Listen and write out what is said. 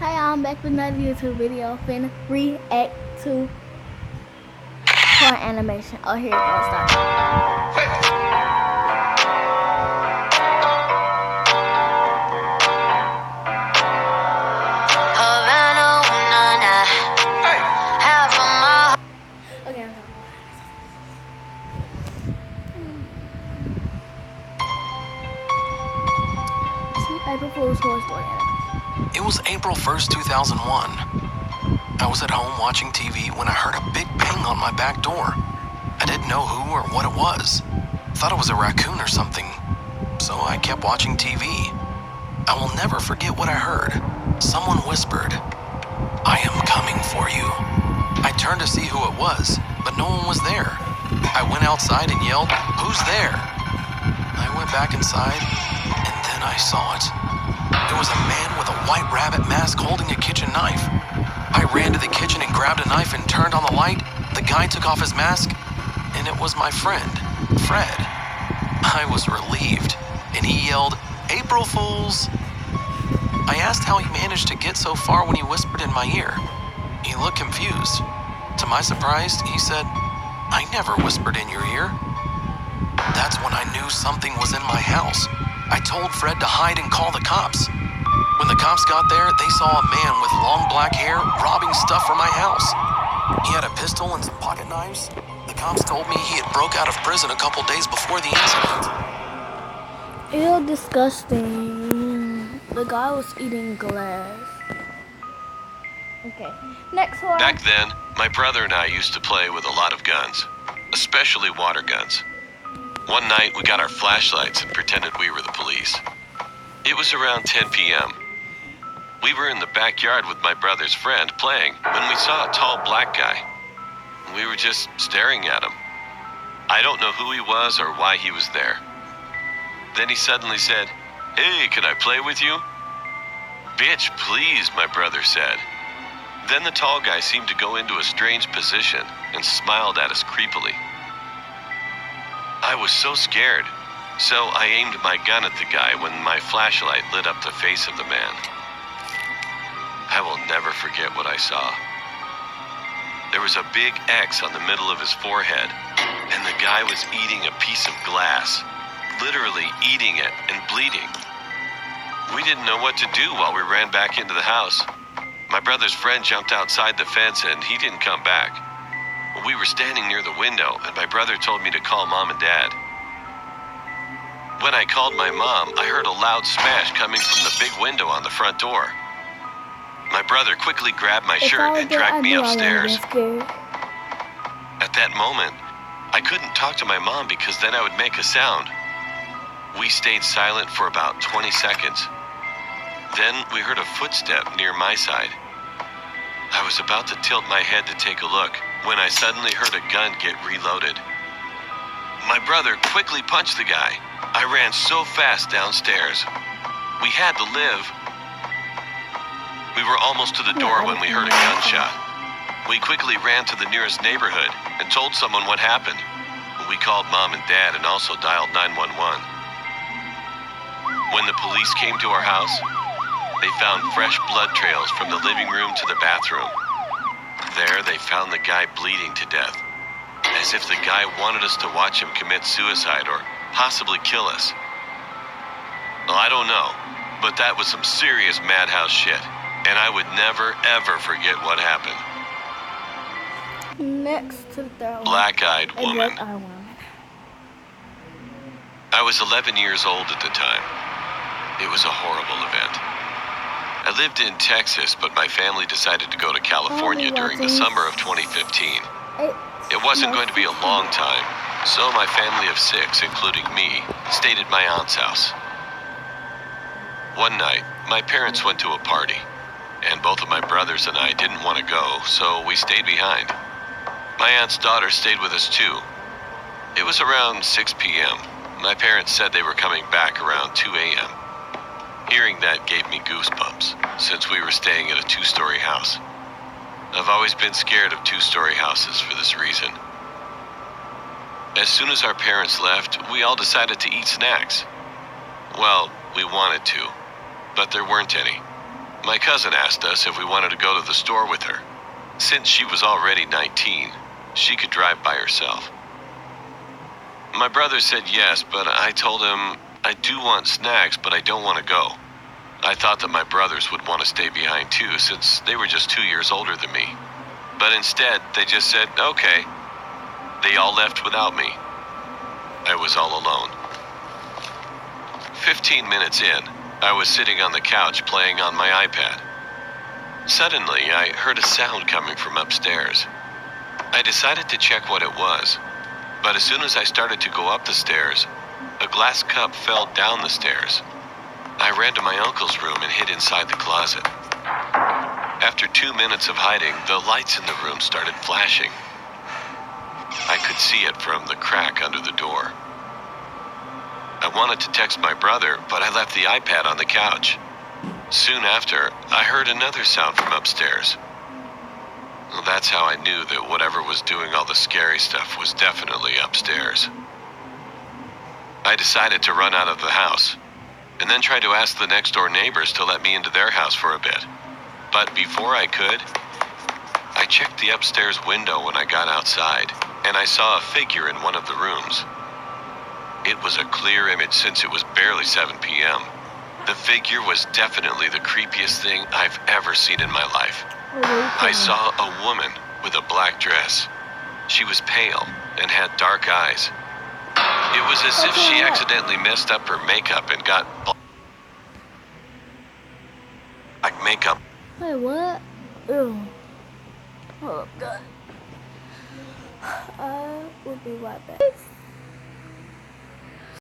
Hi, I'm back with another YouTube video. Finna react to porn animation. Oh, here it goes. Start. Okay, I'm April Fool's Horror Story animation. It was April 1st, 2001. I was at home watching TV when I heard a big ping on my back door. I didn't know who or what it was. Thought it was a raccoon or something, so I kept watching TV. I will never forget what I heard. Someone whispered, "I am coming for you." I turned to see who it was, but no one was there. I went outside and yelled, "Who's there?" I went back inside, and then I saw it. It was a man with a white rabbit mask holding a kitchen knife. I ran to the kitchen and grabbed a knife and turned on the light. The guy took off his mask, and it was my friend, Fred. I was relieved, and he yelled, "April Fools!" I asked how he managed to get so far when he whispered in my ear. He looked confused. To my surprise, he said, "I never whispered in your ear." That's when I knew something was in my house. I told Fred to hide and call the cops. When the cops got there, they saw a man with long black hair robbing stuff from my house. He had a pistol and some pocket knives. The cops told me he had broke out of prison a couple days before the incident. Ew, disgusting. The guy was eating glass. Okay, next one. Back then, my brother and I used to play with a lot of guns, especially water guns. One night, we got our flashlights and pretended we were the police. It was around 10 p.m. We were in the backyard with my brother's friend playing when we saw a tall black guy. We were just staring at him. I don't know who he was or why he was there. Then he suddenly said, "Hey, can I play with you?" "Bitch, please," my brother said. Then the tall guy seemed to go into a strange position and smiled at us creepily. I was so scared, so I aimed my gun at the guy when my flashlight lit up the face of the man. I will never forget what I saw. There was a big X on the middle of his forehead, and the guy was eating a piece of glass, literally eating it and bleeding. We didn't know what to do while we ran back into the house. My brother's friend jumped outside the fence and he didn't come back. We were standing near the window and my brother told me to call Mom and Dad. When I called my mom, I heard a loud smash coming from the big window on the front door. My brother quickly grabbed my shirt and dragged me upstairs. At that moment, I couldn't talk to my mom because then I would make a sound. We stayed silent for about 20 seconds. Then we heard a footstep near my side. I was about to tilt my head to take a look when I suddenly heard a gun get reloaded. My brother quickly punched the guy. I ran so fast downstairs. We had to live. We were almost to the door when we heard a gunshot. We quickly ran to the nearest neighborhood and told someone what happened. We called Mom and Dad and also dialed 911. When the police came to our house, they found fresh blood trails from the living room to the bathroom. There, they found the guy bleeding to death, as if the guy wanted us to watch him commit suicide or possibly kill us. Well, I don't know, but that was some serious madhouse shit, and I would never, ever forget what happened. Next to the Black-eyed woman. Black-eyed woman. I was 11 years old at the time. It was a horrible event. I lived in Texas, but my family decided to go to California during the summer of 2015. It wasn't going to be a long time, so my family of 6, including me, stayed at my aunt's house. One night, my parents went to a party, and both of my brothers and I didn't want to go, so we stayed behind. My aunt's daughter stayed with us too. It was around 6 p.m. My parents said they were coming back around 2 a.m. Hearing that gave me goosebumps, since we were staying at a 2-story house. I've always been scared of 2-story houses for this reason. As soon as our parents left, we all decided to eat snacks. Well, we wanted to, but there weren't any. My cousin asked us if we wanted to go to the store with her. Since she was already 19, she could drive by herself. My brother said yes, but I told him I do want snacks, but I don't want to go. I thought that my brothers would want to stay behind too, since they were just 2 years older than me. But instead, they just said, okay. They all left without me. I was all alone. 15 minutes in, I was sitting on the couch playing on my iPad. Suddenly, I heard a sound coming from upstairs. I decided to check what it was, but as soon as I started to go up the stairs, a glass cup fell down the stairs. I ran to my uncle's room and hid inside the closet. After 2 minutes of hiding, the lights in the room started flashing. I could see it from the crack under the door. I wanted to text my brother, but I left the iPad on the couch. Soon after, I heard another sound from upstairs. Well, that's how I knew that whatever was doing all the scary stuff was definitely upstairs. I decided to run out of the house, and then tried to ask the next door neighbors to let me into their house for a bit. But before I could, I checked the upstairs window when I got outside, and I saw a figure in one of the rooms. It was a clear image since it was barely 7 p.m. The figure was definitely the creepiest thing I've ever seen in my life. I saw a woman with a black dress. She was pale and had dark eyes. It was as if she accidentally messed up her makeup and got black makeup. Wait, what? Ew. Oh, God. I will be right back.